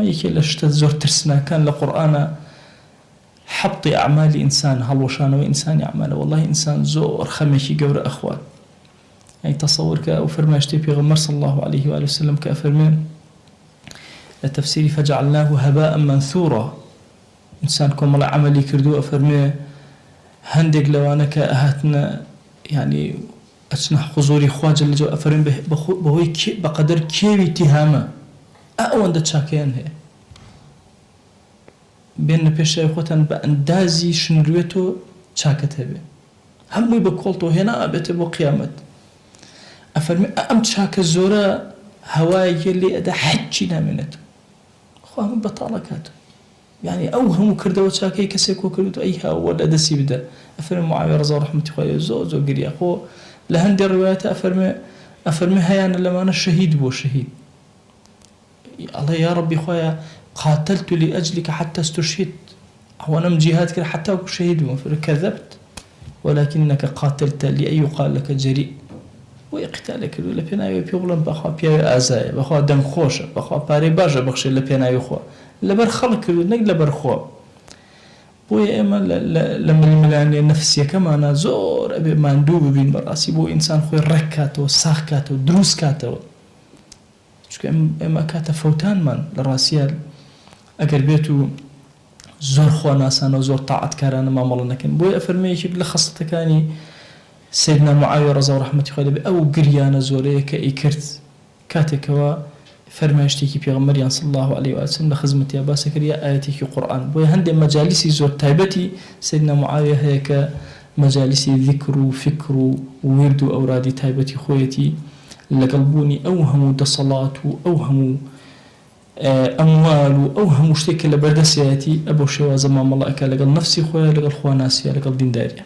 یەکێ لە شتە زۆر ترسناکان لە قورئانە حەبتی ئەعمالی ئینسان، هەڵوەشانەوەی ئینسانی ئەعمالە. وەڵڵاهی ئینسان زۆر خەمێکی گەورە ئەخوات. يعني تصور كأو فرماشتي بيغمر صلى الله عليه وآله وسلم كأفرمان التفسير فجعلناه هباء منثورا. إنسان كم عملي كردو أفرمي هندق لو أنا كأهتنا يعني أسنح حضوري خواجة اللي جو أفرم بهوي بقدر كيوي تهامة أون ده تشاكين هي بين بيش أخوتن بأندازي شنرويتو تشاكت هبه همي بقولتو هنا أبيت بقيامت أفرمي أم تشاك الزورة هواي اللي أدا حجي نامنته خواهم بطالكاته يعني أوهم كردو تشاكي كسيكو كردو أيها ولا دسي بدا. أفرمي معاوية رضي الله رحمة الله زو قريا خو لهندي الروايات أفرمي هيانا لما أنا الشهيد بو شهيد الله يا ربي خويا قاتلت لأجلك حتى استشهدت هو أنا من جهاد كده حتى أكون شهيد بو كذبت ولكنك قاتلت لأي يقال لك جريء ويقتالك ولا بيناوي بيغلم بخوا بيا أزاي بخوا دم خوشة بخوا باري باجة بخش اللي بيناوي خوا لبر خلق نقل لبر خوا بوي إما لما الملاني النفسية كمان زور أبي ما ندوب بين براسي بو إنسان خوي ركاته ساخكاته دروس كاته شو إما كاته فوتان من للراسيال أقر بيتو زور خوا ناسان وزور طاعت كاران ما مالنا كن بوي أفرمي يشيب لخصته كاني سيدنا معاوية رضي الله رحمة الله أو قريانا زورية كإكرت كاتكوا فرماشتي بيغمريان صلى الله عليه وسلم لخزمتي أبا سكريا آياتي قرآن بوي هندي مجالسي زور تايبتي سيدنا معاوية هيك مجالسي ذكر وفكر وورد أورادي تايبتي خويتي لقلبوني أوهم دصلات وأوهم أموال وأوهم شتيك لبردسياتي أبو شوا زمان الله أكا لقل نفسي خويا لقل خواناسيا لقل دين داريا.